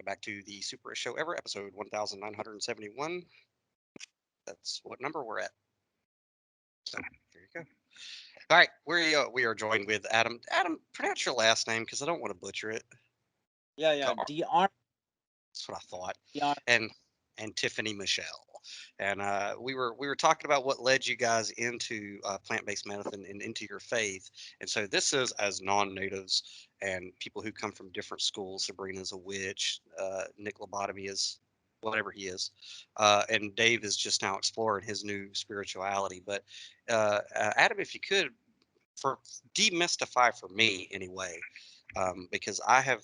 Welcome back to the Super Show Ever, episode 1971. That's what number we're at. So there you go. All right, we are joined with Adam. Adam, pronounce your last name because I don't want to butcher it. Yeah. DeArmon. That's what I thought. DeArmon. And Tiffany Michelle. And we were talking about what led you guys into plant-based medicine and into your faith. And so this is as non-natives and people who come from different schools. Sabrina's a witch. Nick Lobotomy is whatever he is, and Dave is just now exploring his new spirituality. But Adam, if you could, for demystify for me anyway, because I have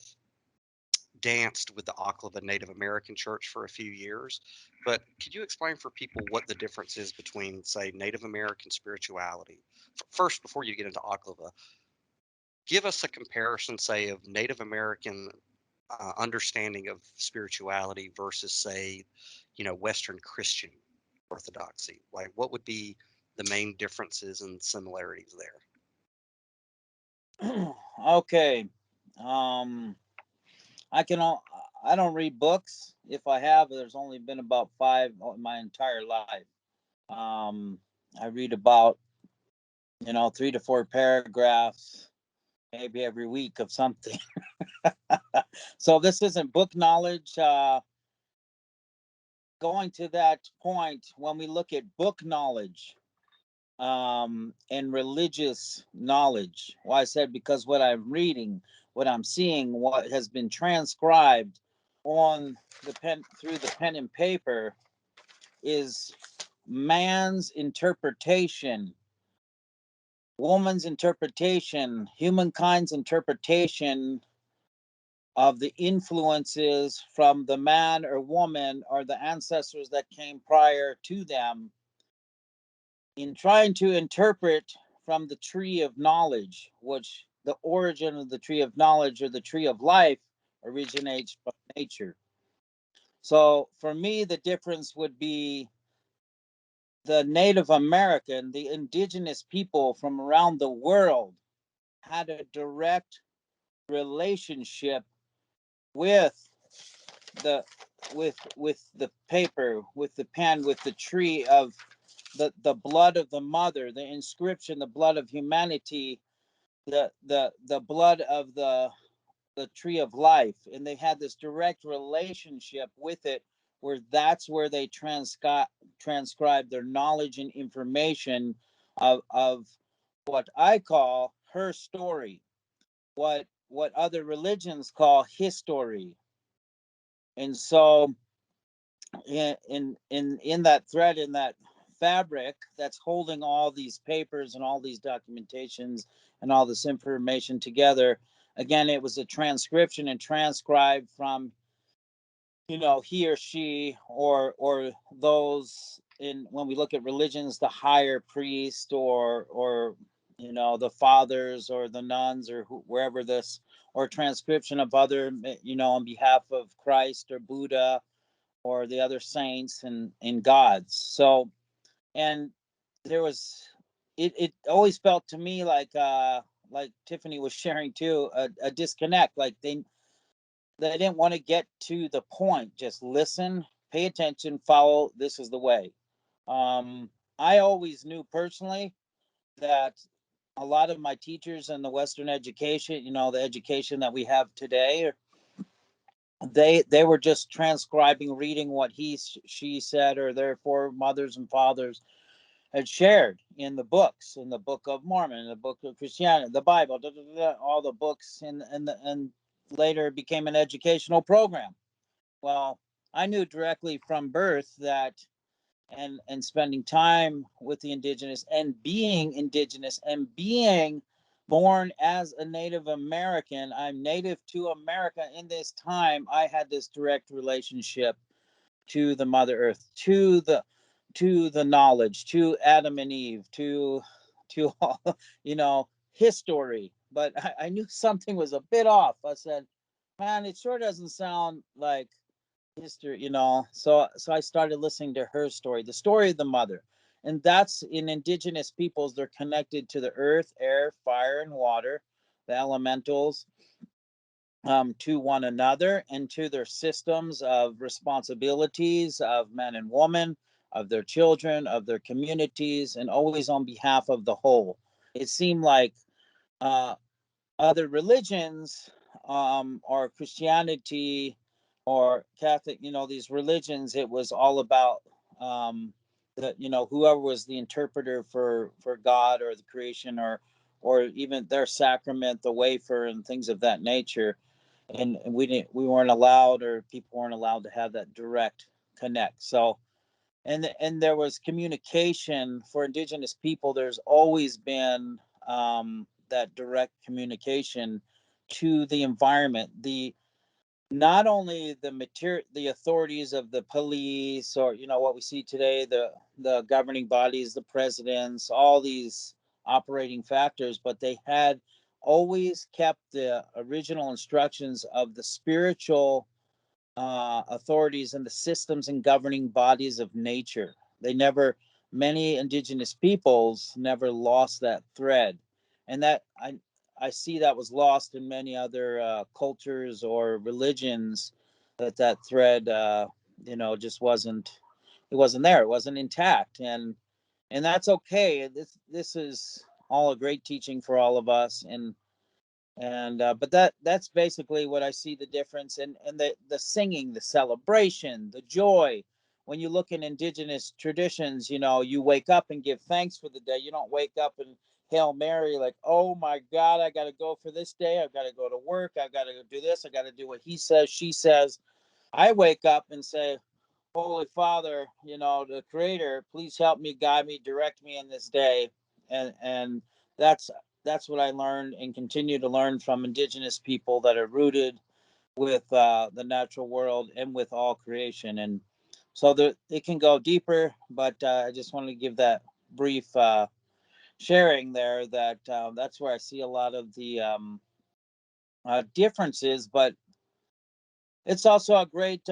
danced with the Oklevueha Native American Church for a few years. But could you explain for people what the difference is between, say, Native American spirituality? First, before you get into Oklevueha, give us a comparison, say, of Native American understanding of spirituality versus, say, Western Christian orthodoxy. Like, what would be the main differences and similarities there? Okay. Um, I can. I don't read books. If I have, there's only been about five in my entire life. I read about 3 to 4 paragraphs maybe every week of something. So this isn't book knowledge. Going to that point, when we look at book knowledge, and religious knowledge. Well, I said because what I'm reading, what I'm seeing, what has been transcribed on the pen through the pen and paper is man's interpretation, woman's interpretation, humankind's interpretation of the influences from the man or woman or the ancestors that came prior to them in trying to interpret from the tree of knowledge, which the origin of the tree of knowledge or the tree of life originates from nature. So for me, the difference would be the Native American, the indigenous people from around the world had a direct relationship with the with the paper, with the pen, with the tree of the blood of the mother, the inscription, the blood of humanity, the blood of the tree of life, and they had this direct relationship with it, where that's where they transcribe their knowledge and information of what I call her story, what other religions call history. And so in that thread, in that fabric that's holding all these papers and all these documentations and all this information together, again, it was a transcription and transcribed from he or she, or those in, when we look at religions, the higher priest, or the fathers or the nuns, or wherever this, or transcription of other, on behalf of Christ or Buddha or the other saints and gods. So, and there was, it always felt to me like Tiffany was sharing too, a disconnect. Like they didn't want to get to the point. Just listen, pay attention, follow. This is the way. I always knew personally that a lot of my teachers in the Western education, the education that we have today, they were just transcribing, reading what she said, or their foremothers and fathers had shared in the books, in the Book of Mormon, in the Book of Christianity, the Bible, all the books, and later it became an educational program. Well, I knew directly from birth that, and spending time with the indigenous and being born as a Native American, I'm native to America. In this time, I had this direct relationship to the Mother Earth, to the knowledge, to Adam and Eve, to all, history. But I knew something was a bit off. I said, man, it sure doesn't sound like history. So I started listening to her story, the story of the mother. And that's, in indigenous peoples, they're connected to the earth, air, fire, and water, the elementals. to one another and to their systems of responsibilities of men and women, of their children, of their communities, and always on behalf of the whole. It seemed like uh, other religions, or Christianity or Catholic, these religions, it was all about, whoever was the interpreter for God or the creation, or even their sacrament, the wafer, and things of that nature. And we weren't allowed, or people weren't allowed to have that direct connect. So, and there was communication for indigenous people. There's always been that direct communication to the environment. The Not only the authorities of the police, or what we see today, the governing bodies, the presidents, all these operating factors, but they had always kept the original instructions of the spiritual authorities and the systems and governing bodies of nature. Many indigenous peoples never lost that thread, and that I see that was lost in many other cultures or religions. That thread, just wasn't there. It wasn't intact, and that's okay. This is all a great teaching for all of us, and but that's basically what I see the difference. And the singing, the celebration, the joy. When you look in indigenous traditions, you wake up and give thanks for the day. You don't wake up and Hail Mary, like, oh my God, I got to go for this day, I've got to go to work, I've got to do this, I got to do what he says, she says. I wake up and say, Holy Father, the Creator, please help me, guide me, direct me in this day. And that's what I learned and continue to learn from indigenous people that are rooted with the natural world and with all creation. And so it can go deeper, but I just wanted to give that brief sharing there. That's where I see a lot of the differences, but it's also a great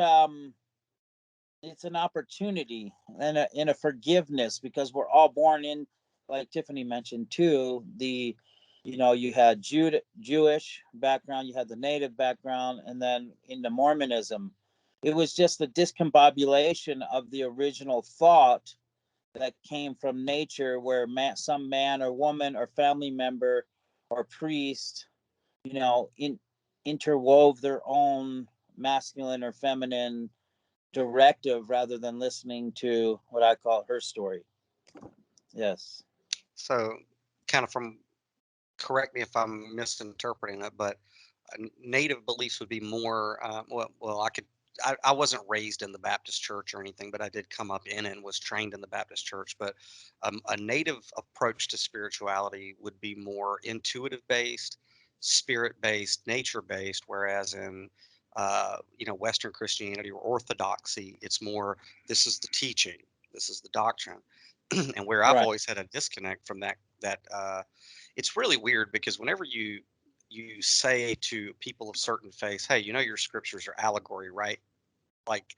it's an opportunity and a forgiveness, because we're all born in, like Tiffany mentioned too, you had Jewish background, you had the native background, and then into Mormonism. It was just the discombobulation of the original thought that came from nature, where some man or woman or family member or priest, interwove their own masculine or feminine directive rather than listening to what I call her story. Yes. So, kind of from correct me if I'm misinterpreting it, but native beliefs would be more. Well, I wasn't raised in the Baptist church or anything, but I did come up in it and was trained in the Baptist church. But a native approach to spirituality would be more intuitive based, spirit based, nature based, whereas in Western Christianity or Orthodoxy, it's more this is the teaching, this is the doctrine, and where I've Right. always had a disconnect from that. It's really weird because whenever you say to people of certain faiths, hey, your scriptures are allegory, right? Like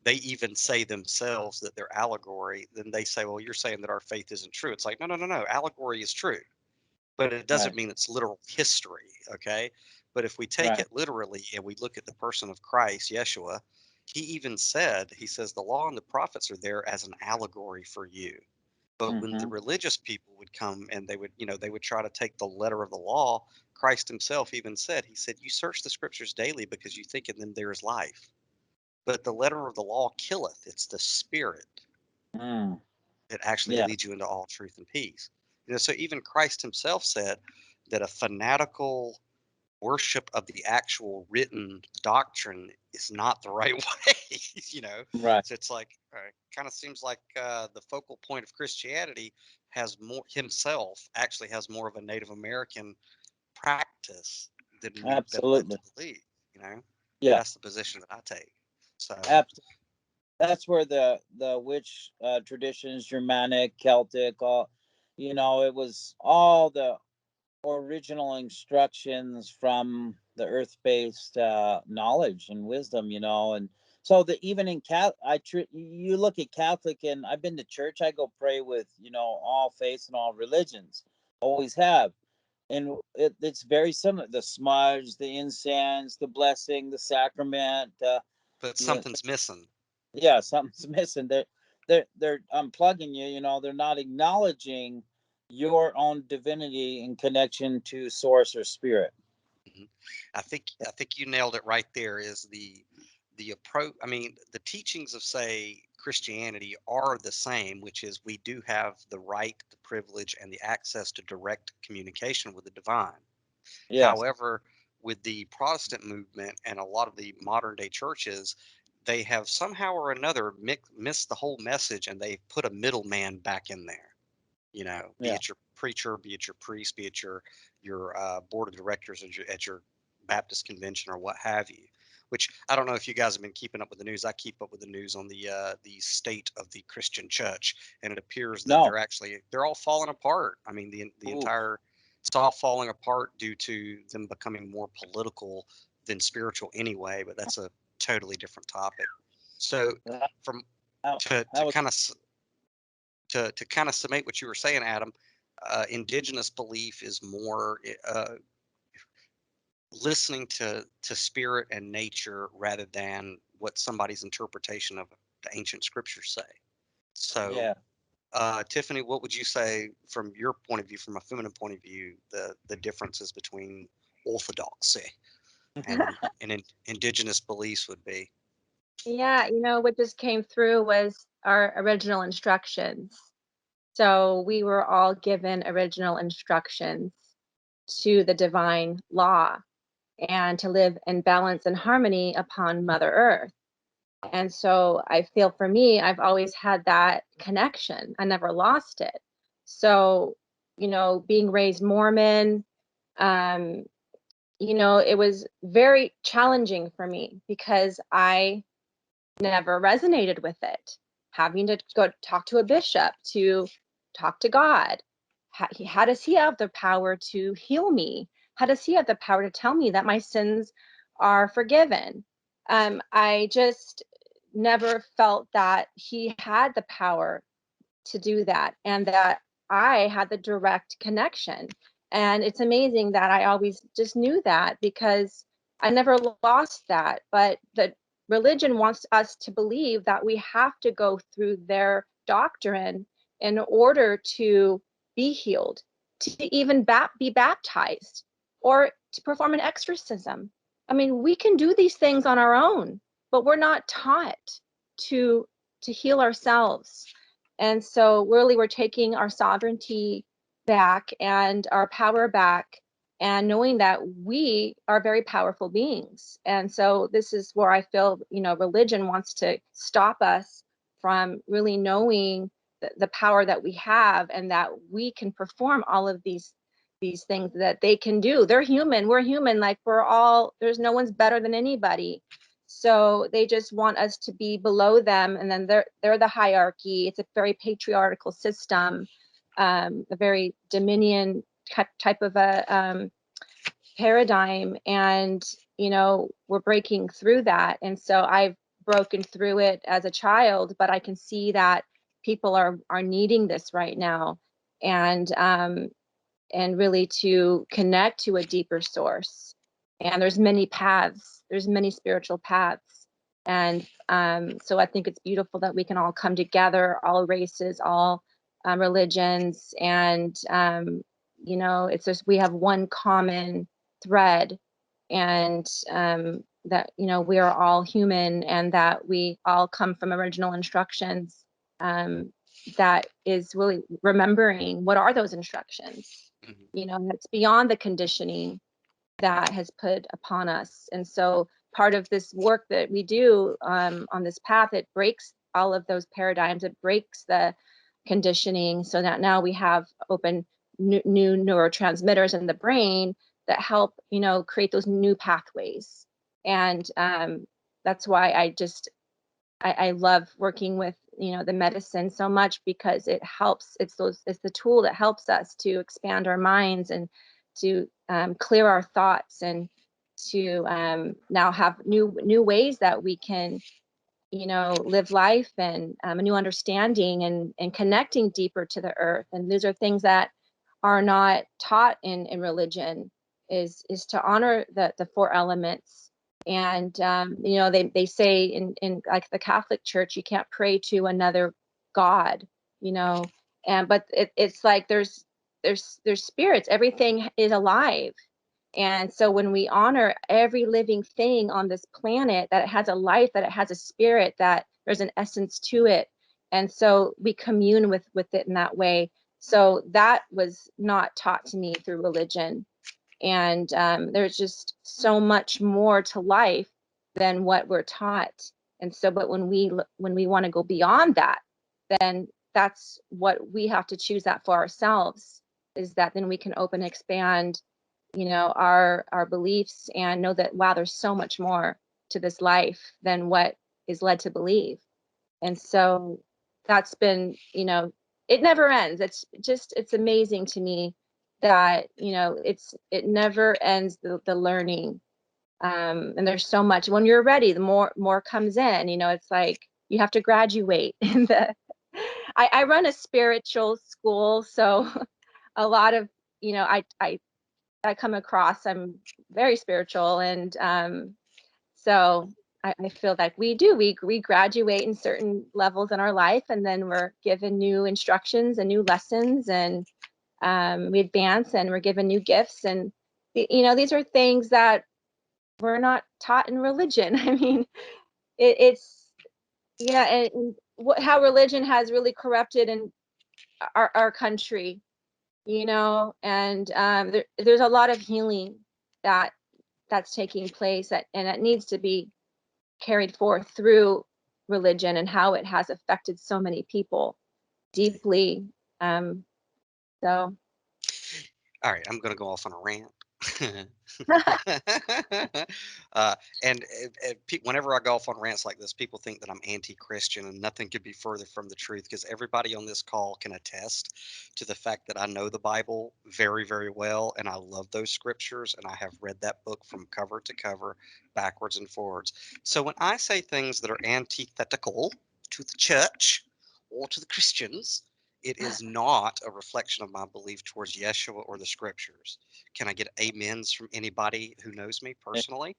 they even say themselves that they're allegory. Then they say, well, you're saying that our faith isn't true. It's like, no, no, no, no. Allegory is true, but it doesn't Right. mean it's literal history. Okay. But if we take Right. it literally and we look at the person of Christ, Yeshua, he says, the law and the prophets are there as an allegory for you. But when the Mm-hmm. religious people would come and they would try to take the letter of the law, Christ himself even said, he said, you search the scriptures daily because you think in them there is life. But the letter of the law killeth. It's the spirit Mm. that actually Yeah. leads you into all truth and peace. So even Christ himself said that a fanatical worship of the actual written doctrine is not the right way. Right. So it's like kind of seems like the focal point of Christianity has more himself actually has more of a Native American practice than we've been led Absolutely. to believe. you know Yeah. that's the position that I take. So Absolutely. That's where the witch traditions, Germanic, Celtic, all, it was all the original instructions from the earth-based knowledge and wisdom, and so the even in you look at Catholic, and I've been to church, I go pray with all faiths and all religions, always have. And it's very similar. The smudge, the incense, the blessing, the sacrament. But Yeah, something's missing. yeah, something's missing. They're unplugging you. You know, they're not acknowledging your own divinity in connection to source or spirit. Mhm. I think you nailed it right there. Is the approach? I mean, the teachings of, say, Christianity are the same, which is we do have the right, the privilege, and the access to direct communication with the divine. Yes. However, with the Protestant movement and a lot of the modern day churches, they have somehow or another missed the whole message, and they put a middleman back in there. Be Yeah. it your preacher, be it your priest, be it your board of directors at your Baptist convention or what have you. Which I don't know if you guys have been keeping up with the news. I keep up with the news on the state of the Christian church, and it appears that No. they're all falling apart. I mean, the Ooh. entire it's all falling apart due to them becoming more political than spiritual anyway. But that's a totally different topic. So, That, from that, to that was kind of to kind of summate what you were saying, Adam, indigenous belief is more listening to spirit and nature rather than what somebody's interpretation of the ancient scriptures say. So, yeah. Tiffany, what would you say from your point of view, from a feminine point of view, the differences between orthodoxy and indigenous beliefs would be? Yeah, what just came through was our original instructions. So we were all given original instructions to the divine law and to live in balance and harmony upon Mother Earth. And so I feel for me, I've always had that connection. I never lost it. So, being raised Mormon, um, it was very challenging for me because I never resonated with it. Having to go talk to a bishop, to talk to God. How does he have the power to heal me? How does he have the power to tell me that my sins are forgiven? I just never felt that he had the power to do that and that I had the direct connection. And it's amazing that I always just knew that because I never lost that. But the religion wants us to believe that we have to go through their doctrine in order to be healed, to even be baptized, or to perform an exorcism. I mean, we can do these things on our own, but we're not taught to heal ourselves. And so really we're taking our sovereignty back and our power back and knowing that we are very powerful beings. And so this is where I feel, religion wants to stop us from really knowing the power that we have and that we can perform all of these things that they can do. They're human, we're human, like there's no one's better than anybody. So they just want us to be below them, and then they're the hierarchy. It's a very patriarchal system, a very dominion type of a paradigm, and we're breaking through that. And so I've broken through it as a child, but I can see that people are needing this right now, and really to connect to a deeper source. And there's many paths, there's many spiritual paths. And so I think it's beautiful that we can all come together, all races, all religions. And, it's just we have one common thread, and that, we are all human and that we all come from original instructions. That is really remembering what are those instructions. Mhm. It's beyond the conditioning that has put upon us. And so part of this work that we do on this path, it breaks all of those paradigms. It breaks the conditioning so that now we have open new neurotransmitters in the brain that help, create those new pathways. And that's why I love working with the medicine so much, because it helps. It's the tool that helps us to expand our minds and to clear our thoughts, and to now have new ways that we can live life, and a new understanding, and connecting deeper to the earth. And these are things that are not taught in religion is to honor the four elements. And you know, they say in like the Catholic Church, you can't pray to another god, you know. And but it's like there's spirits. Everything is alive. And so when we honor every living thing on this planet, that it has a life, that it has a spirit, that there's an essence to it. And so we commune with it in that way. So that was not taught to me through religion. And there's just so much more to life than what we're taught. And so, but when we want to go beyond that, then that's what we have to choose that for ourselves, is that then we can open, expand, you know, our beliefs, and know that, wow, there's so much more to this life than what is led to believe. And so that's been, you know, it never ends. It's amazing to me that, you know, it never ends, the learning. And there's so much. When you're ready, the more comes in. You know, it's like you have to graduate. And I run a spiritual school, so a lot of, you know, I come across, I'm very spiritual, and so I feel like we graduate in certain levels in our life, and then we're given new instructions and new lessons, and we advance, and we're given new gifts, and you know, these are things that we're not taught in religion. I mean, it's yeah, and how religion has really corrupted in our country, you know, and there's a lot of healing that that's taking place, and it needs to be carried forth through religion, and how it has affected so many people deeply. Um, so All right, I'm going to go off on a rant. And whenever I go off on rants like this, people think that I'm anti-Christian, and nothing could be further from the truth, because everybody on this call can attest to the fact that I know the Bible very, very well, and I love those scriptures, and I have read that book from cover to cover, backwards and forwards. So when I say things that are antithetical to the church or to the Christians, it is not a reflection of my belief towards Yeshua or the scriptures. Can I get amens from anybody who knows me personally?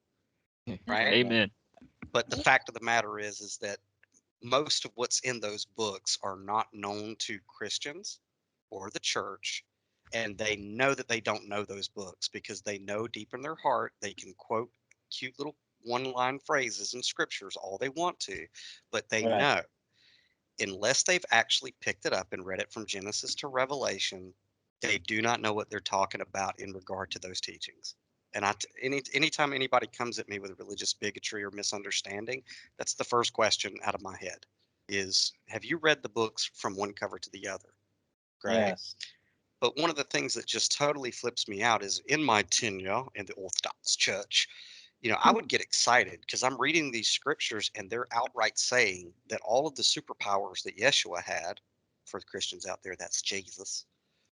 Right? Amen. But the fact of the matter is that most of what's in those books are not known to Christians or the church, and they know that they don't know those books, because they know deep in their heart they can quote cute little one-line phrases in scriptures all they want to, but they Right. know, unless they've actually picked it up and read it from Genesis to Revelation, they do not know what they're talking about in regard to those teachings. And anytime anybody comes at me with religious bigotry or misunderstanding, that's the first question out of my head is, have you read the books from one cover to the other? Right? Yes. But one of the things that just totally flips me out is, in my tenure in the Orthodox Church, you know, I would get excited because I'm reading these scriptures and they're outright saying that all of the superpowers that Yeshua had, for the Christians out there, that's Jesus,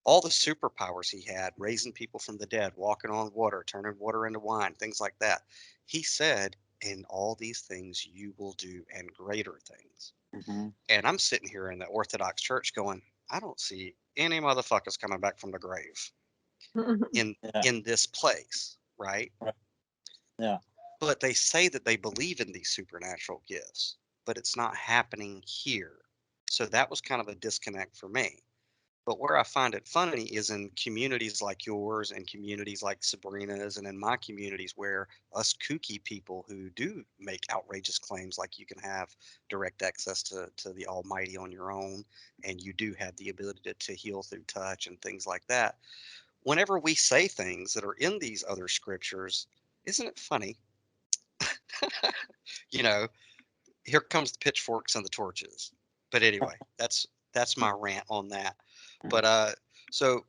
all the superpowers he had, raising people from the dead, walking on water, turning water into wine, things like that. He said, in all these things you will do, and greater things. Mm-hmm. And I'm sitting here in the Orthodox Church going, I don't see any motherfuckers coming back from the grave in Yeah. in this place, right? Right. Yeah. But they say that they believe in these supernatural gifts, but it's not happening here. So that was kind of a disconnect for me. But where I find it funny is in communities like yours and communities like Sabrina's, and in my communities where us kooky people who do make outrageous claims, like you can have direct access to the Almighty on your own, and you do have the ability to heal through touch and things like that. Whenever we say things that are in these other scriptures, isn't it funny? You know, here comes the pitchforks and the torches. But anyway, that's my rant on that. But so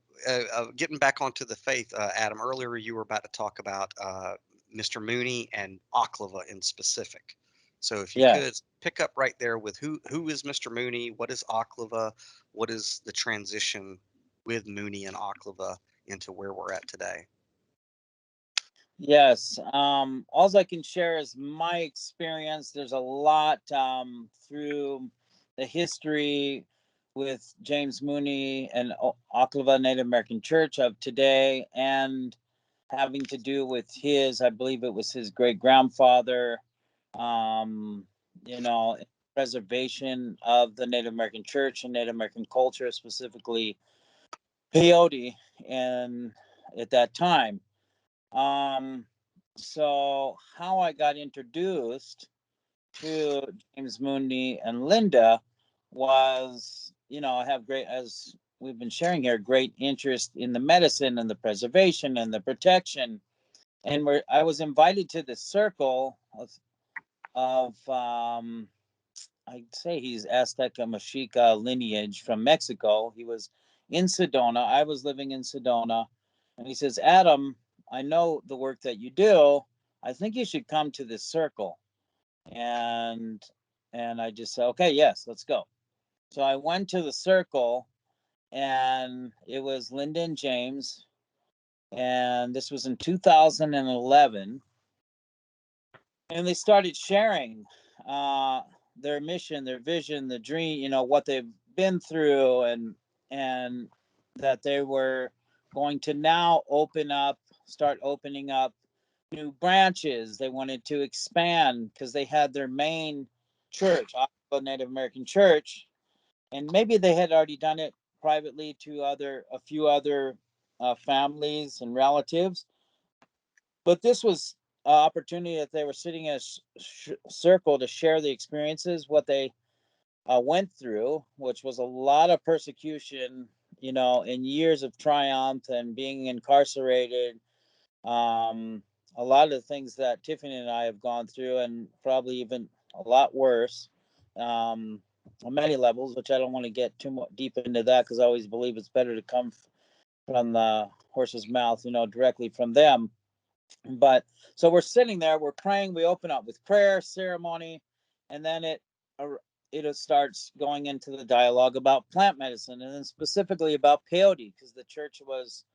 getting back onto the faith, Adam, earlier you were about to talk about Mr. Mooney and Oklevueha in specific. So if you could Yes. pick up right there with who is Mr. Mooney, what is Oklevueha, what is the transition with Mooney and Oklevueha into where we're at today? Yes. All I can share is my experience. There's a lot through the history with James Mooney and Oklevueha Native American Church of today, and having to do with his, I believe it was his great grandfather, um, preservation of the Native American Church and Native American culture, specifically peyote, and at that time. Um, so how I got introduced to James Mooney and Linda was, I have great, as we've been sharing here, great interest in the medicine and the preservation and the protection. And I was invited to the circle of I'd say he's Azteca Mexica lineage from Mexico. He was in Sedona. I was living in Sedona. And he says, Adam, I know the work that you do. I think you should come to this circle. And I just said, okay, yes, let's go. So I went to the circle, and it was Linda and James. And this was in 2011. And they started sharing uh, their mission, their vision, the dream, what they've been through, and that they were going to now start opening up new branches. They wanted to expand because they had their main church, Oklevueha Native American Church, and maybe they had already done it privately to a few other families and relatives, but this was an opportunity that they were sitting in a circle to share the experiences, what they went through, which was a lot of persecution, and years of triumph and being incarcerated. Um, a lot of the things that Tiffany and I have gone through, and probably even a lot worse, on many levels, which I don't want to get too much deep into that, because I always believe it's better to come from the horse's mouth, directly from them. But so we're sitting there, we're praying, we open up with prayer, ceremony, and then it starts going into the dialogue about plant medicine, and then specifically about peyote, because the church was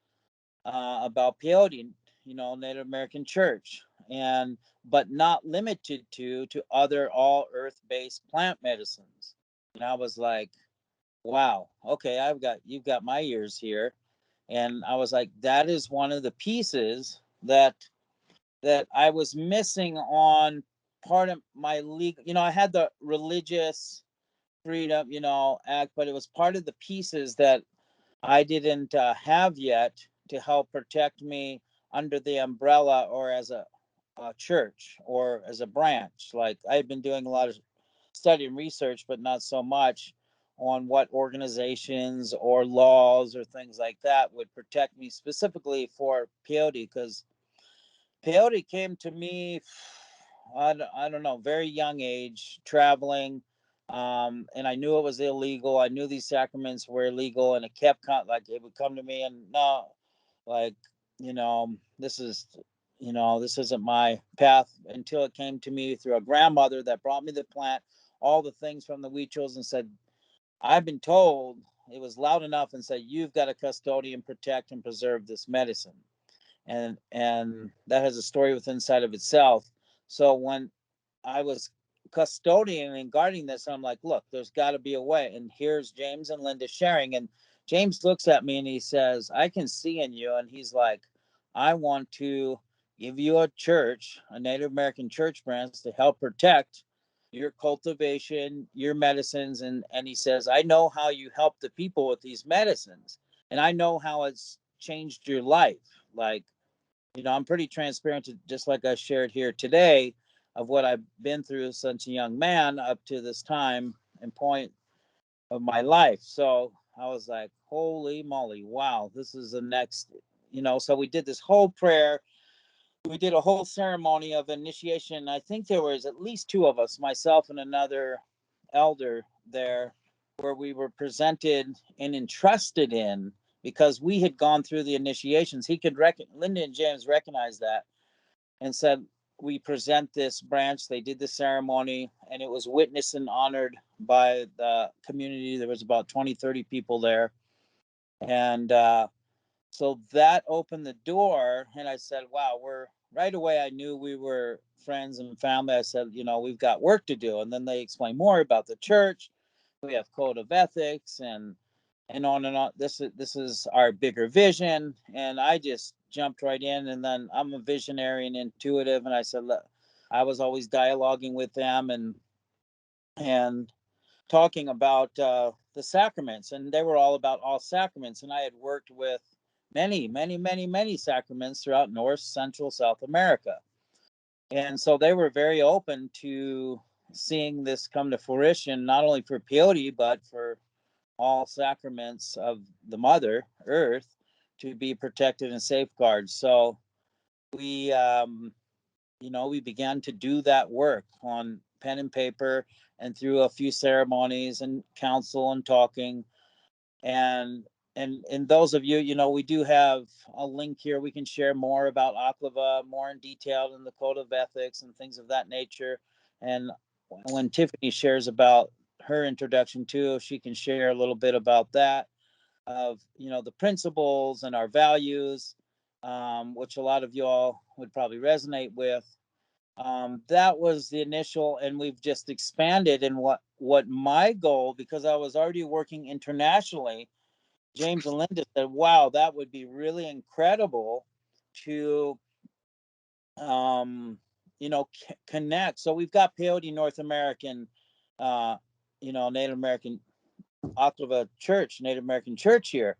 about peyote, Native American Church, and but not limited to other all earth based plant medicines. And I was like, wow, okay, you've got my ears here. And I was like, that is one of the pieces that I was missing on part of my legal. I had the religious freedom, act, but it was part of the pieces that I didn't have yet to help protect me under the umbrella, or as a church, or as a branch. Like, I had been doing a lot of study and research, but not so much on what organizations or laws or things like that would protect me specifically for peyote, because peyote came to me, I don't know, very young age, traveling. And I knew it was illegal. I knew these sacraments were illegal, and it kept like it would come to me, and no, like, this is, this isn't my path, until it came to me through a grandmother that brought me the plant, all the things from the Huichols, and said, I've been told, it was loud enough, and said, you've got to custodian, protect, and preserve this medicine. And that has a story within inside of itself. So when I was custodian and guarding this, I'm like, look, there's got to be a way. And here's James and Linda sharing. And James looks at me and he says, I can see in you. And he's like, I want to give you a church, a Native American church branch, to help protect your cultivation, your medicines. And he says, I know how you help the people with these medicines. And I know how it's changed your life. Like, I'm pretty transparent, just like I shared here today, of what I've been through since a young man up to this time and point of my life. So I was like, holy moly, wow, this is the next, So we did this whole prayer. We did a whole ceremony of initiation. I think there was at least two of us, myself and another elder there, where we were presented and entrusted in, because we had gone through the initiations. Linda and James recognized that and said, we present this branch. They did the ceremony, and it was witnessed and honored by the community. There was about 20, 30 people there. And so that opened the door. And I said, wow, right away, I knew we were friends and family. I said, we've got work to do. And then they explained more about the church. we have code of ethics, and on and on. This is our bigger vision, and I just jumped right in. And then I'm a visionary and intuitive, and I said, look, I was always dialoguing with them and talking about the sacraments, and they were all about all sacraments. And I had worked with many sacraments throughout North, Central, South America, and so they were very open to seeing this come to fruition, not only for peyote but for all sacraments of the Mother Earth to be protected and safeguarded. So we, we began to do that work on pen and paper and through a few ceremonies and council and talking. And those of you, we do have a link here. We can share more about Oklevueha, more in detail in the code of ethics and things of that nature. And when Tiffany shares about her introduction too, she can share a little bit about that, of the principles and our values, which a lot of y'all would probably resonate with. That was the initial, and we've just expanded. And what my goal, because I was already working internationally, James and Linda said, wow, that would be really incredible to connect. So we've got peyote North American, Native American Oklevueha Church, Native American Church here.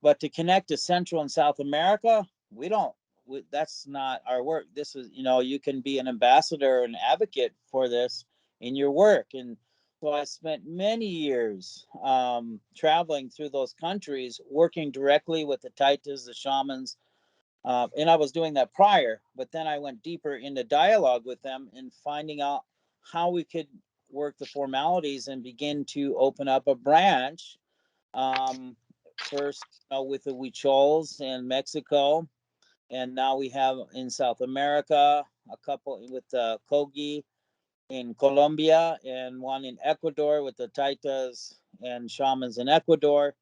But to connect to Central and South America, we don't. That's not our work. This is, you can be an ambassador and advocate for this in your work. And so I spent many years traveling through those countries, working directly with the taitas, the shamans, and I was doing that prior. But then I went deeper into dialogue with them and finding out how we could work the formalities and begin to open up a branch. First, with the Huichols in Mexico, and now we have in South America a couple with the Kogi in Colombia, and one in Ecuador with the Taitas and shamans in Ecuador,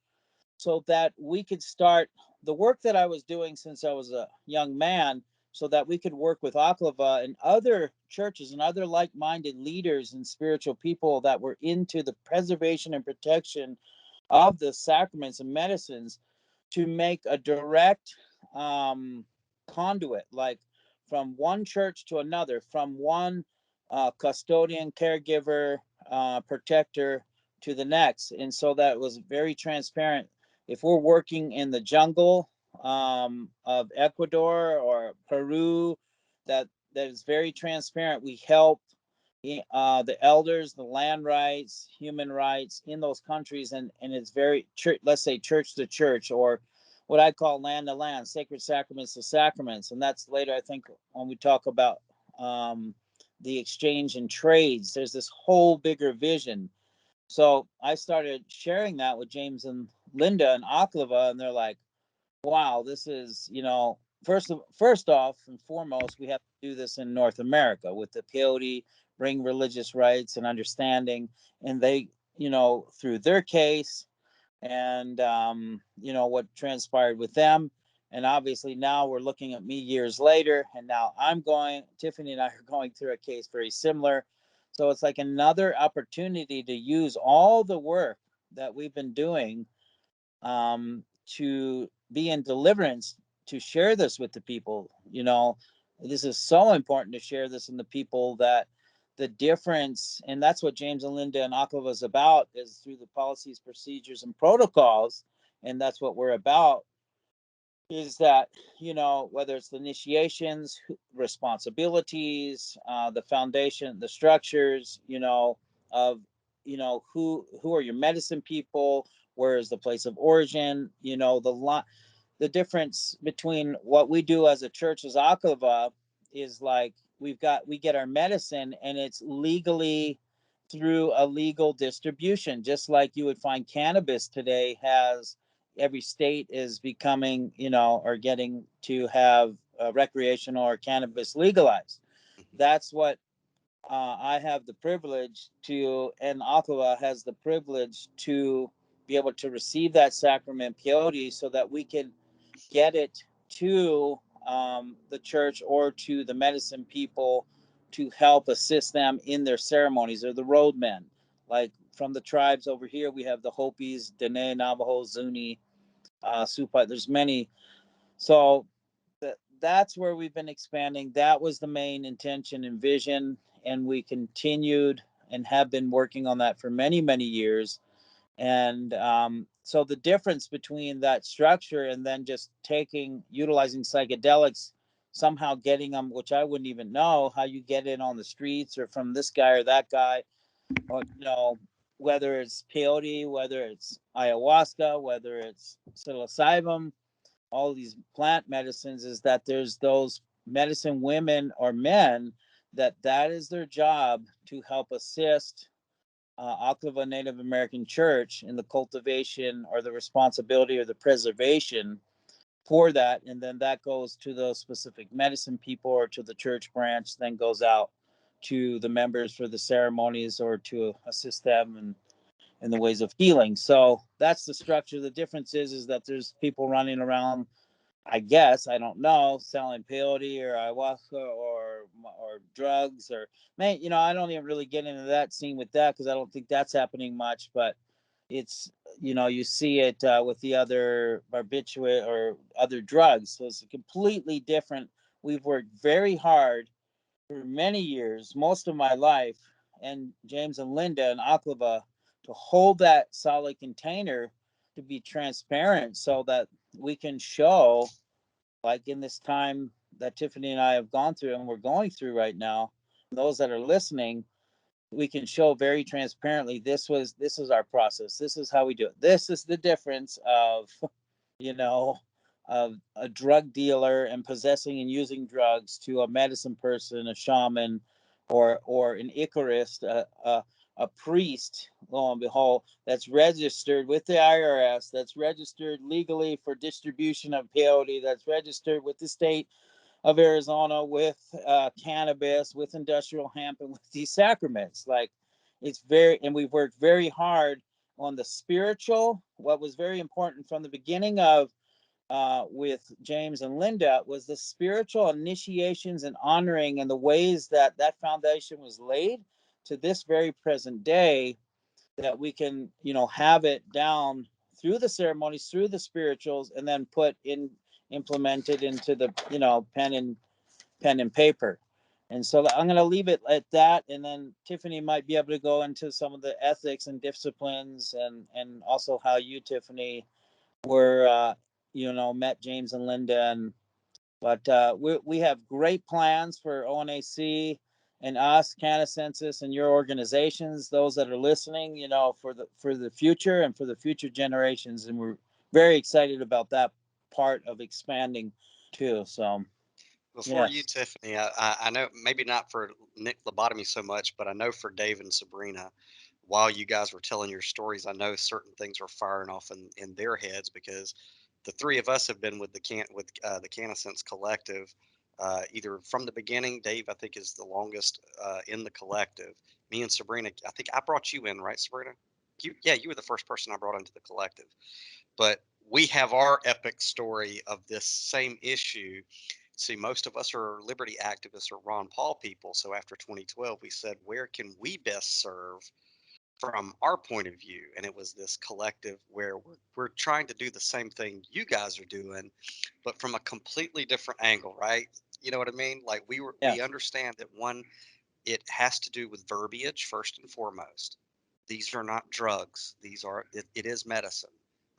so that we could start the work that I was doing since I was a young man, so that we could work with Oklevueha and other churches and other like-minded leaders and spiritual people that were into the preservation and protection of the sacraments and medicines, to make a direct um, conduit, like from one church to another, from one custodian, caregiver, protector to the next. And so that was very transparent. If we're working in the jungle of Ecuador or Peru, that is very transparent. We help the elders, the land rights, human rights in those countries, and it's very let's say church to church, or what I call land to land, sacred sacraments to sacraments, and that's later I think when we talk about the exchange and trades. There's this whole bigger vision. So I started sharing that with James and Linda and Oklevueha, and they're like, wow, this is, first off and foremost, we have to do this in North America with the peyote, bring religious rights and understanding. And they, through their case and, what transpired with them. And obviously now we're looking at me years later, and now Tiffany and I are going through a case very similar. So it's like another opportunity to use all the work that we've been doing to be in deliverance, to share this with the people. This is so important to share this in the people, that the difference, and that's what James and Linda and Oklevueha is about, is through the policies, procedures, and protocols. And that's what we're about, is that, whether it's the initiations, responsibilities, the foundation, the structures, of, who are your medicine people, where is the place of origin, the difference between what we do as a church as Oklevueha is like we get our medicine, and it's legally through a legal distribution, just like you would find cannabis today has. Every state is becoming, or getting to have recreational or cannabis legalized. That's what I have the privilege to, and Oklevueha has the privilege to be able to receive that sacrament peyote, so that we can get it to the church or to the medicine people to help assist them in their ceremonies, or the roadmen. Like from the tribes over here, we have the Hopis, Dene, Navajo, Zuni, Supai. There's many. So that's where we've been expanding. That was the main intention and vision, and we continued and have been working on that for many, many years. And so the difference between that structure and then just utilizing psychedelics, somehow getting them, which I wouldn't even know how you get it on the streets or from this guy or that guy, or whether it's peyote, whether it's ayahuasca, whether it's psilocybin, all these plant medicines, is that there's those medicine women or men that is their job to help assist Oklevueha Native American Church in the cultivation or the responsibility or the preservation for that. And then that goes to those specific medicine people or to the church branch, then goes out to the members for the ceremonies or to assist them in the ways of healing. So that's the structure. The difference is that there's people running around, I guess, I don't know, selling peyote or ayahuasca or drugs or, man, I don't even really get into that scene with that because I don't think that's happening much. But it's, you see it with the other barbiturate or other drugs. So it's a completely different. We've worked very hard for many years, most of my life, and James and Linda and Oklevueha, to hold that solid container to be transparent so that we can show, like in this time that Tiffany and I have gone through and we're going through right now, those that are listening, we can show very transparently, this is our process, this is how we do it, this is the difference of you know of a drug dealer and possessing and using drugs to a medicine person, a shaman, or an Icarist, a priest, lo and behold, that's registered with the IRS, that's registered legally for distribution of peyote, that's registered with the state of Arizona with cannabis, with industrial hemp, and with these sacraments. Like, and we've worked very hard on the spiritual. What was very important from the beginning of with James and Linda was the spiritual initiations and honoring and the ways that that foundation was laid to this very present day, that we can, have it down through the ceremonies, through the spirituals, and then implemented into the, pen and paper. And so I'm going to leave it at that. And then Tiffany might be able to go into some of the ethics and disciplines, and also how you, Tiffany, were, met James and Linda. But we have great plans for ONAC and us, Canacensus, and your organizations, those that are listening, for the future and for the future generations. And we're very excited about that part of expanding too. So, Before you, yes. Tiffany, I know maybe not for Nick Lobotomy so much, but I know for Dave and Sabrina, while you guys were telling your stories, I know certain things were firing off in their heads, because the three of us have been with the Canasense Collective, either from the beginning. Dave, I think, is the longest in the collective. Me and Sabrina, I think I brought you in, right, Sabrina? You were the first person I brought into the collective. But we have our epic story of this same issue. See, most of us are liberty activists or Ron Paul people. So after 2012, we said, where can we best serve from our point of view? And it was this collective where we're trying to do the same thing you guys are doing, but from a completely different angle, right? You know what I mean? Like, we Yes. understand that, one, it has to do with verbiage first and foremost. These are not drugs. It is medicine.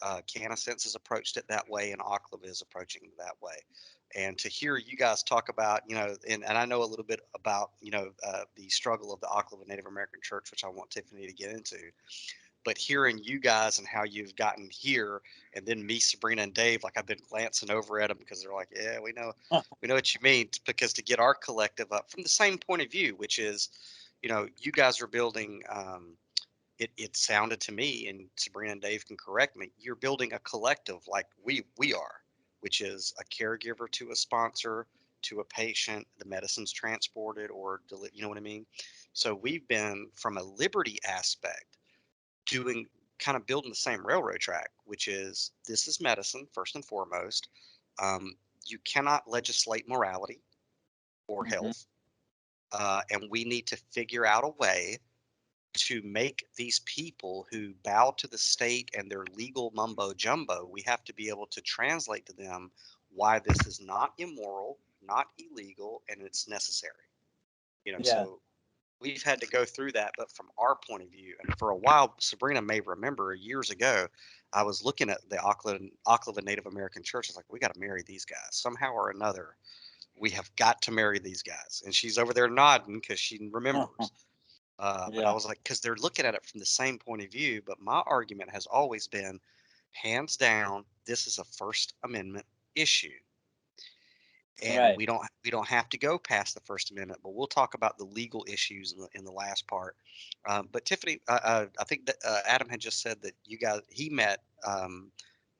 Canasense has approached it that way, and Oklevueha is approaching it that way. And to hear you guys talk about, and I know a little bit about, the struggle of the Oklevueha Native American Church, which I want Tiffany to get into. But hearing you guys and how you've gotten here, and then me, Sabrina, and Dave, like, I've been glancing over at them because they're like, yeah, we know what you mean. Because to get our collective up from the same point of view, which is, you guys are building. It sounded to me, and Sabrina and Dave can correct me, you're building a collective like we are, which is a caregiver to a sponsor to a patient. The medicine's transported or you know what I mean. So we've been, from a liberty aspect, doing, kind of building the same railroad track, which is, this is medicine first and foremost. You cannot legislate morality or Mm-hmm. health, and we need to figure out a way to make these people who bow to the state and their legal mumbo jumbo, we have to be able to translate to them why this is not immoral, not illegal, and it's necessary. Yeah. So we've had to go through that, but from our point of view, and for a while, Sabrina may remember years ago, I was looking at the Oklevueha Native American Church. I was like, we got to marry these guys somehow or another. We have got to marry these guys. And she's over there nodding because she remembers. But I Yeah. was like, because they're looking at it from the same point of view. But my argument has always been, hands down, this is a First Amendment issue, and Right. we don't have to go past the First Amendment. But we'll talk about the legal issues in the last part. But Tiffany, I think that Adam had just said that he met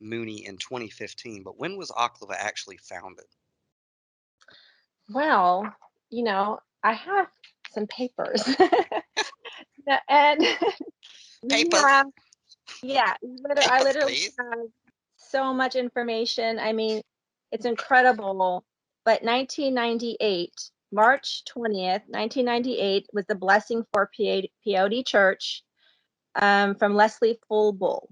Mooney in 2015. But when was Oklevueha actually founded? Well, I have some papers. And we Papers, have, yeah, I papers, literally please. have so much information. I mean, it's incredible. But 1998, March 20th, 1998, was the blessing for Peyote Church, from Leslie Fulbull.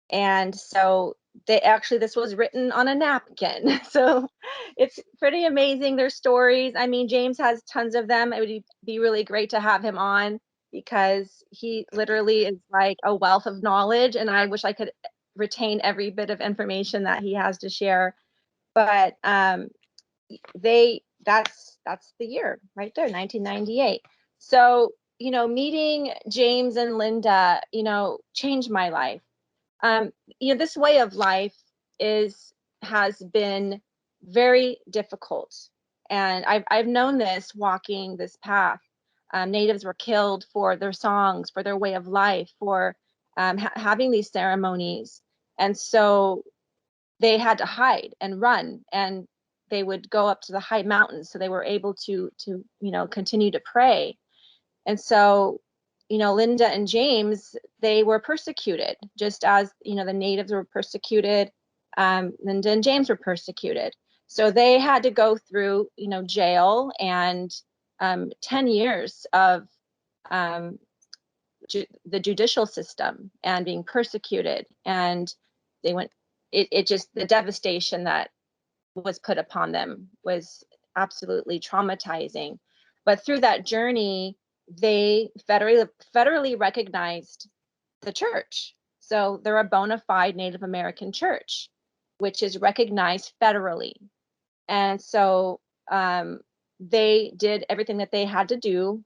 And so this was written on a napkin. So it's pretty amazing, their stories. I mean, James has tons of them. It would be really great to have him on, because he That'd be literally is like a wealth of knowledge, and I wish I could retain every bit of information that he has to share. But that's the year right there, 1998. So, meeting James and Linda, changed my life. um, this way of life is has been very difficult, and I've known this walking this path. Natives were killed for their songs, for their way of life, for having these ceremonies, and so they had to hide and run, and they would go up to the high mountains so they were able to continue to pray. And so, Linda and James, they were persecuted, just as, the natives were persecuted. Linda and James were persecuted. So they had to go through, jail and 10 years of um, the judicial system and being persecuted. And they went, it just, the devastation that was put upon them was absolutely traumatizing. But through that journey, they federally recognized the church. So they're a bona fide Native American church, which is recognized federally. And so they did everything that they had to do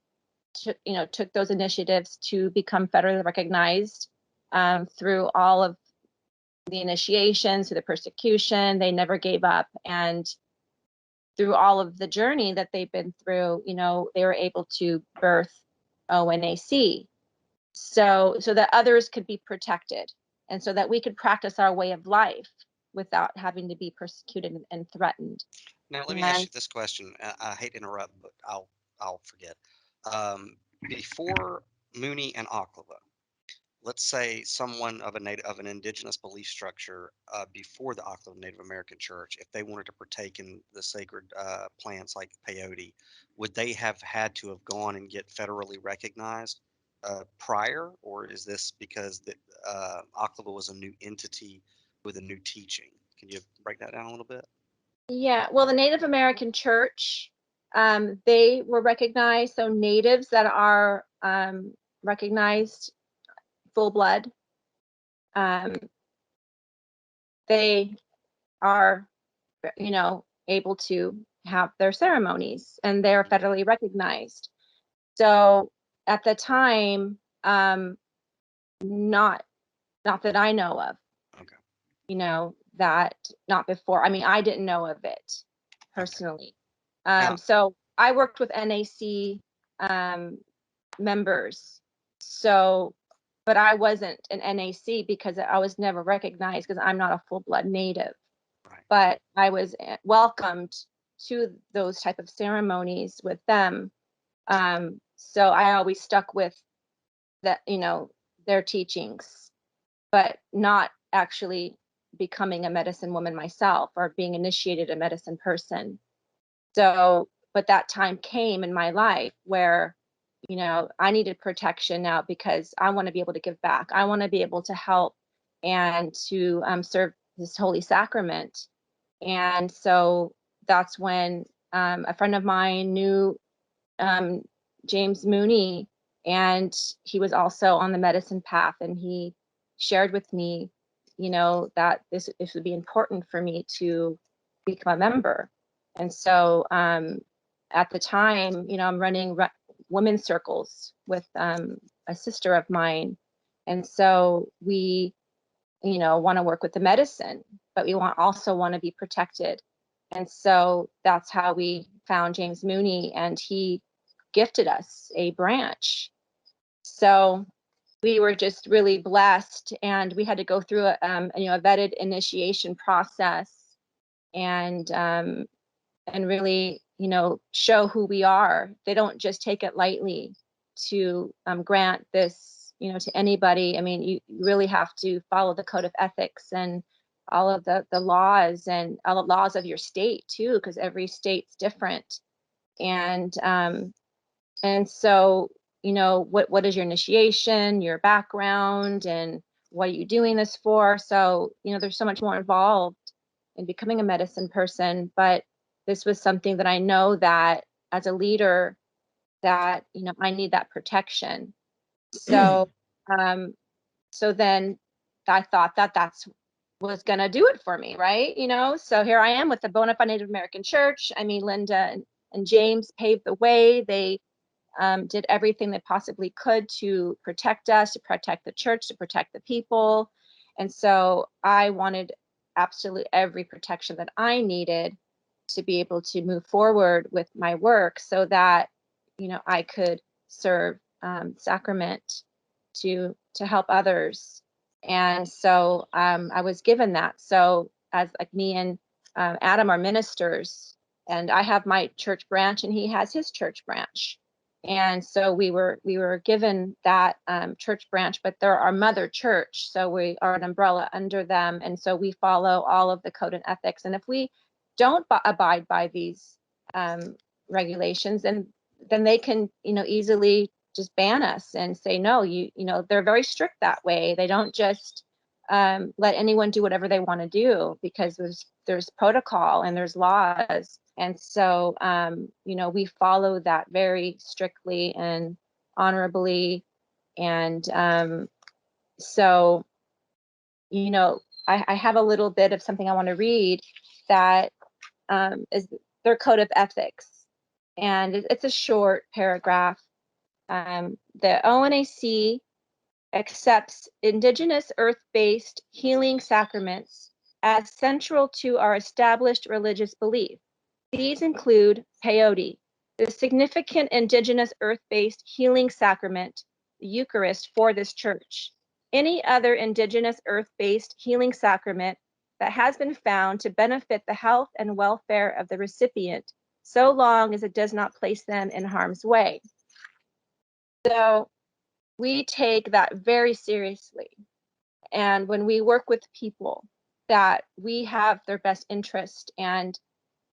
took those initiatives to become federally recognized, through all of the initiations, through the persecution. They never gave up. And through all of the journey that they've been through, they were able to birth ONAC, so that others could be protected, and so that we could practice our way of life without having to be persecuted and threatened. Now, let me ask And you this question. I hate to interrupt, but I'll forget. Um, Before Mooney and Oklevueha, let's say someone of an indigenous belief structure before the Oklevueha Native American Church, if they wanted to partake in the sacred plants like peyote, would they have had to have gone and get federally recognized prior, or is this because Oklevueha was a new entity with a new teaching? Can you break that down a little bit? yeah, well, the Native American Church, they were recognized. So natives that are recognized full blood, um, they are, able to have their ceremonies, and they're Mhm. federally recognized. So at the time, not not that I know of, Okay. that not before. I mean, I didn't know of it Okay. personally. Now, So I worked with NAC um, members. So, but I wasn't an NAC because I was never recognized because I'm not a full blood native. right. But I was welcomed to those type of ceremonies with them. So I always stuck with that, their teachings, but not actually becoming a medicine woman myself or being initiated a medicine person. So, but that time came in my life where I needed protection now because I want to be able to give back. I want to be able to help and to serve this holy sacrament. And so that's when a friend of mine knew um, James Mooney, and he was also on the medicine path, and he shared with me, that this would be important for me to become a member. And so at the time, I'm running women's circles with a sister of mine, and so we want to work with the medicine, but we also want to be protected. And so that's how we found James Mooney, and he gifted us a branch. So we were just really blessed, and we had to go through a vetted initiation process, and really, show who we are. They don't just take it lightly to grant this, to anybody. I mean, you really have to follow the code of ethics and all of the laws, and all the laws of your state too, because every state's different. And so, what is your initiation, your background, and what are you doing this for? So, there's so much more involved in becoming a medicine person. But this was something that I know that as a leader, that, I need that protection. So, um, so then I thought that that's was going to do it for me, right? So here I am with the Oklevueha Native American Church. I mean, Linda and James paved the way. They did everything they possibly could to protect us, to protect the church, to protect the people. And so I wanted absolutely every protection that I needed to be able to move forward with my work, so that, I could serve sacrament to help others. And so I was given that. So as like me and Adam are ministers, and I have my church branch and he has his church branch. And so we were given that church branch, but they're our mother church, so we are an umbrella under them, and so we follow all of the code and ethics. And if we don't abide by these regulations, then they can easily just ban us and say no. They're very strict that way. They don't just let anyone do whatever they want to do, because there's protocol and there's laws. And so, we follow that very strictly and honorably. And so, I have a little bit of something I want to read that is their code of ethics. And it's a short paragraph. The ONAC accepts indigenous earth-based healing sacraments as central to our established religious belief. These include peyote, the significant indigenous earth-based healing sacrament, the Eucharist for this church. Any other indigenous earth-based healing sacrament that has been found to benefit the health and welfare of the recipient, so long as it does not place them in harm's way. So we take that very seriously. And when we work with people, that we have their best interest and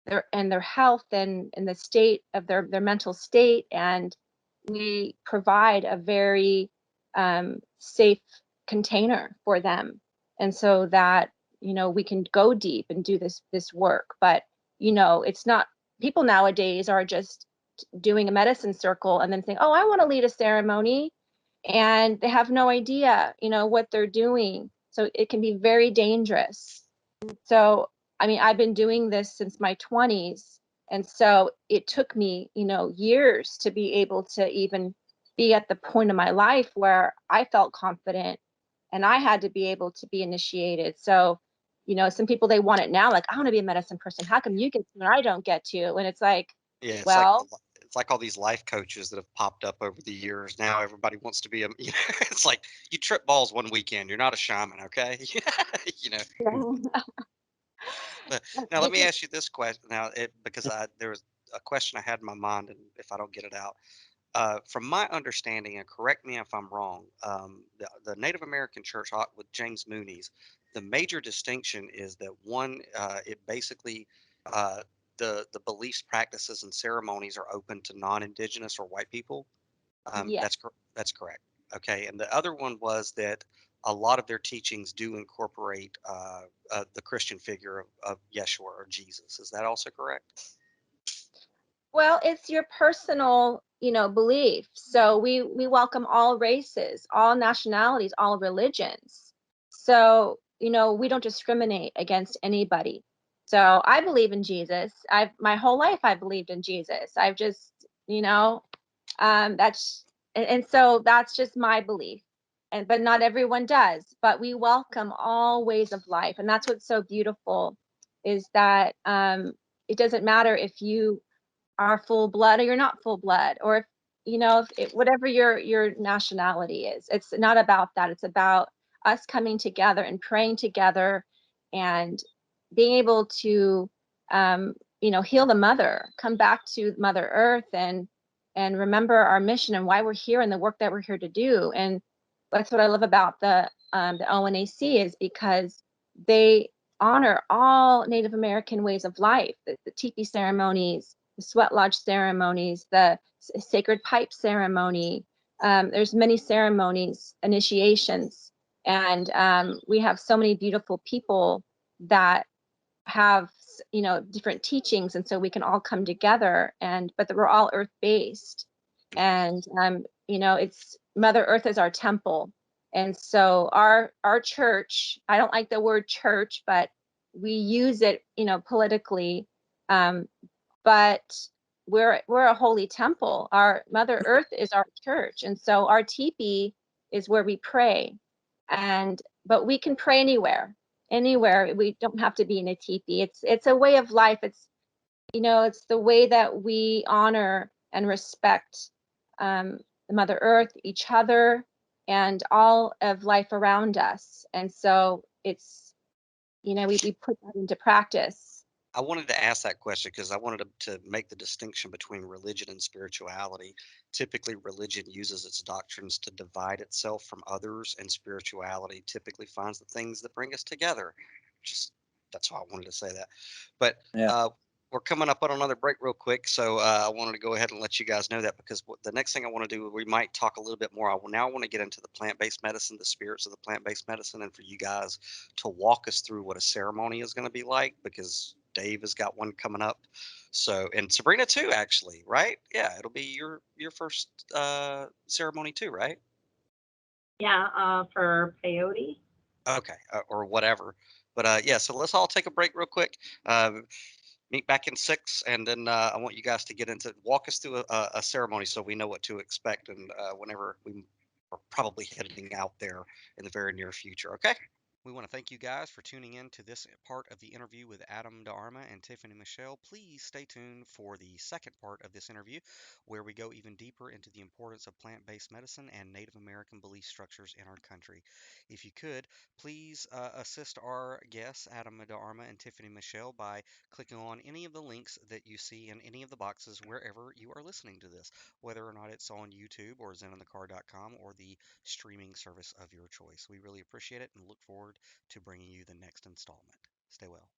their health and the state of their mental state, and we provide a very safe container for them, and so that we can go deep and do this work. But it's not, people nowadays are just doing a medicine circle and then saying, oh, I want to lead a ceremony, and they have no idea what they're doing. So it can be very dangerous. So I mean, I've been doing this since my 20s. And so it took me, years to be able to even be at the point of my life where I felt confident, and I had to be able to be initiated. So, some people, they want it now, like, I want to be a medicine person. How come you get to and I don't get to? And it's like, Yeah, well, it's like all these life coaches that have popped up over the years. Now everybody wants to be a. It's like you trip balls one weekend, you're not a shaman, okay? you know. But now let me ask you this question. Now, because there was a question I had in my mind, and if I don't get it out, from my understanding, and correct me if I'm wrong, the Native American Church with James Mooney's, the major distinction is that one, it basically the beliefs, practices, and ceremonies are open to non-indigenous or white people. Yes. That's correct. Okay, and the other one was that a lot of their teachings do incorporate the Christian figure of Yeshua or Jesus. Is that also correct? Well, it's your personal, belief. So we welcome all races, all nationalities, all religions. So, we don't discriminate against anybody. So I believe in Jesus. I've my whole life I believed in Jesus. I've just, that's and so that's just my belief. And but not everyone does. But we welcome all ways of life. And that's what's so beautiful is that it doesn't matter if you are full blood or you're not full blood, or if whatever your nationality is. It's not about that. It's about us coming together and praying together and being able to heal the mother, come back to Mother Earth, and remember our mission and why we're here and the work that we're here to do. And that's what I love about the ONAC, is because they honor all Native American ways of life, the teepee ceremonies, the sweat lodge ceremonies, the sacred pipe ceremony. There's many ceremonies, initiations, and we have so many beautiful people that have different teachings, and so we can all come together, but we're all earth based. And it's Mother Earth is our temple. And so our church, I don't like the word church, but we use it politically. um, but we're a holy temple. Our Mother Earth is our church, and so our teepee is where we pray. And but we can pray anywhere. We don't have to be in a teepee. It's a way of life. It's the way that we honor and respect the Mother Earth, each other, and all of life around us. And so we put that into practice. I wanted to ask that question because I wanted to make the distinction between religion and spirituality. Typically, religion uses its doctrines to divide itself from others, and spirituality typically finds the things that bring us together. Just that's why I wanted to say that. But Yeah. we're coming up on another break real quick, so I wanted to go ahead and let you guys know that because the next thing I want to do, we might talk a little bit more. Now I want to get into the plant-based medicine, the spirits of the plant-based medicine, and for you guys to walk us through what a ceremony is going to be like because Dave has got one coming up. So, and Sabrina too, actually, right? Yeah, it'll be your first ceremony too, right? Yeah, for peyote. Okay, or whatever. But yeah, so let's all take a break real quick. Uh, Meet back in 6, and then I want you guys to walk us through a ceremony so we know what to expect, and whenever we are probably heading out there in the very near future. Okay. We want to thank you guys for tuning in to this part of the interview with Adam DeArmon and Tiffany Michelle. Please stay tuned for the second part of this interview, where we go even deeper into the importance of plant based medicine and Native American belief structures in our country. If you could, please assist our guests, Adam DeArmon and Tiffany Michelle, by clicking on any of the links that you see in any of the boxes wherever you are listening to this, whether or not it's on YouTube or zenonthecar.com or the streaming service of your choice. We really appreciate it and look forward to bringing you the next installment. Stay well.